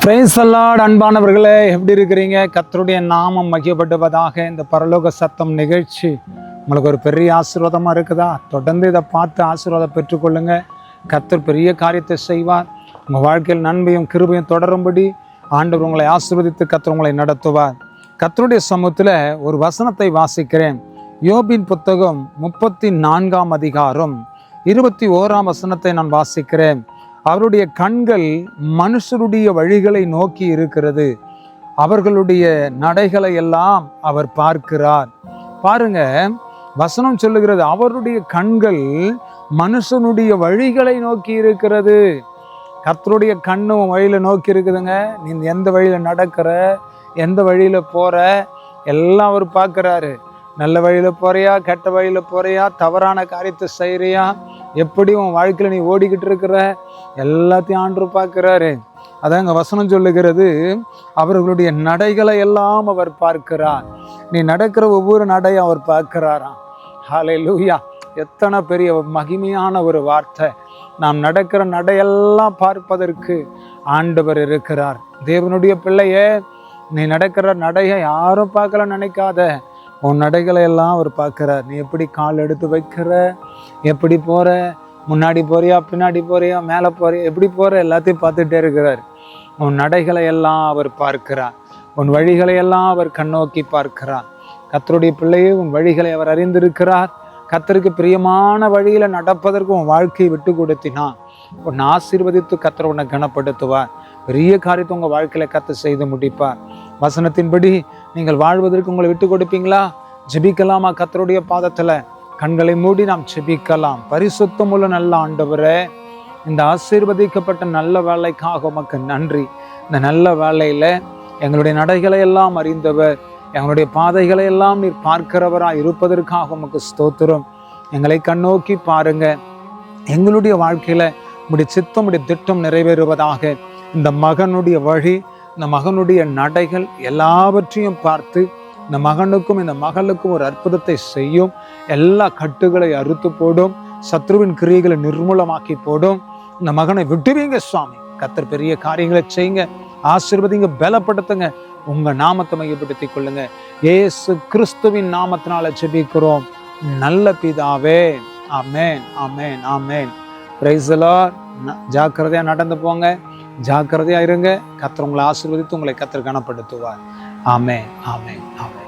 Price the Lord. அன்பானவர்களே, எப்படி இருக்கிறீங்க? கர்த்தருடைய நாமம் மகிமைப்படுவதாக. இந்த பரலோக சத்தம் நிகழ்ச்சி உங்களுக்கு ஒரு பெரிய ஆசீர்வாதமாக இருக்குதா? தொடர்ந்து இதை பார்த்து ஆசீர்வாதம் பெற்றுக்கொள்ளுங்க. கர்த்தர் பெரிய காரியத்தை செய்வார். உங்கள் வாழ்க்கையில் நன்மையும் கிருபையும் தொடரும்படி ஆண்டவர் உங்களை ஆசீர்வதித்து கர்த்தர் உங்களை நடத்துவார். கர்த்தருடைய சமூகத்தில் ஒரு வசனத்தை வாசிக்கிறேன். யோபின் புத்தகம் 34ஆம் அதிகாரம் 21ஆம் வசனத்தை நான் வாசிக்கிறேன். அவருடைய கண்கள் மனுஷருடைய வழிகளை நோக்கி இருக்கிறது, அவர்களுடைய நடைகளை எல்லாம் அவர் பார்க்கிறார். பாருங்க, வசனம் சொல்லுகிறது, அவருடைய கண்கள் மனுஷனுடைய வழிகளை நோக்கி இருக்கிறது. கர்த்தருடைய கண்ணும் வழியில நோக்கி இருக்குதுங்க. நீ எந்த வழியில நடக்கிற, எந்த வழியில போற, எல்லாம் அவர் பார்க்கிறாரு. நல்ல வழியில போறியா, கெட்ட வழியில போறியா, தவறான காரியத்தை செய்யறியா, எப்படி உன் வாழ்க்கையில நீ ஓடிக்கிட்டு இருக்கிற, எல்லாத்தையும் ஆண்டு பார்க்கிறாரு. அதான் இங்க வசனம் சொல்லுகிறது, அவர்களுடைய நடைகளை எல்லாம் அவர் பார்க்கிறார். நீ நடக்கிற ஒவ்வொரு நடையும் அவர் பார்க்கிறாராம். ஹல்லேலூயா! எத்தனை பெரிய மகிமையான ஒரு வார்த்தை. நாம் நடக்கிற நடையெல்லாம் பார்ப்பதற்கு ஆண்டவர் இருக்கிறார். தேவனுடைய பிள்ளையே, நீ நடக்கிற நடையை யாரும் பார்க்கல நினைக்காத. உன் நடைகளை எல்லாம் அவர் பார்க்கிறார். நீ எப்படி கால் எடுத்து வைக்கிற, எப்படி போற, முன்னாடி போறியா, பின்னாடி போறியா, மேலே போறியா, எப்படி போற, எல்லாத்தையும் பார்த்துட்டே இருக்கிறார். உன் நடைகளை எல்லாம் அவர் பார்க்கிறார். உன் வழிகளை எல்லாம் அவர் கண்ணோக்கி பார்க்கிறார். கர்த்தருடைய பிள்ளையே, உன் வழிகளை அவர் அறிந்திருக்கிறார். கர்த்தருக்கு பிரியமான வழியில நடப்பதற்கு உன் வாழ்க்கையை விட்டு கொடுத்தினான். உன்னை ஆசீர்வதித்து கர்த்தர் உன்னை கனப்படுத்துவார். பெரிய காரியத்தை உங்க வாழ்க்கையில கர்த்தர் செய்து முடிப்பார். வசனத்தின்படி நீங்கள் வாழ்வதற்கு உங்களை விட்டு கொடுப்பீங்களா? ஜெபிக்கலாமா? கர்த்தருடைய பாதத்துல கண்களை மூடி நாம் ஜெபிக்கலாம். பரிசுத்தமுள்ள நல்ல ஆண்டவரே, இந்த ஆசீர்வதிக்கப்பட்ட நல்ல வேலைக்காக உமக்கு நன்றி. இந்த நல்ல வேலையில எங்களுடைய நடைகளை எல்லாம் அறிந்தவர், எங்களுடைய பாதைகளை எல்லாம் நீர் பார்க்கிறவராய் இருப்பதற்காக உமக்கு ஸ்தோத்திரம். எங்களை கண்ணோக்கி பாருங்க. எங்களுடைய வாழ்க்கையில உம்முடைய சித்தம், உம்முடைய திட்டம் நிறைவேறுவதாக. இந்த மகனுடைய வழி, இந்த மகனுடைய நடைகள் எல்லாவற்றையும் பார்த்து இந்த மகனுக்கும் இந்த மகளுக்கும் ஒரு அற்புதத்தை செய்யும். எல்லா கட்டுகளை அறுத்து போடும், சத்ருவின் கிரியைகளை நிர்மூலமாக்கி போடும். இந்த மகனை விட்டுவீங்க சுவாமி. கர்த்தர் பெரிய காரியங்களை செய்யுங்க, ஆசீர்வதிங்க, பலப்படுத்துங்க. உங்க நாமத்தை மையப்படுத்திக் கொள்ளுங்க. இயேசு கிறிஸ்துவின் நாமத்தினால ஜெபிக்கிறோம் நல்ல பிதாவே. ஆமென், ஆமென், ஆமென். Praise the lord. ஜாக்கிரதையா நடந்து போங்க, ஜாக்கிரதையா இருங்க. கர்த்தர் உங்களை ஆசீர்வதித்து உங்களை கர்த்தர் கனப்படுத்துவார். ஆமென், ஆமென், ஆமென்.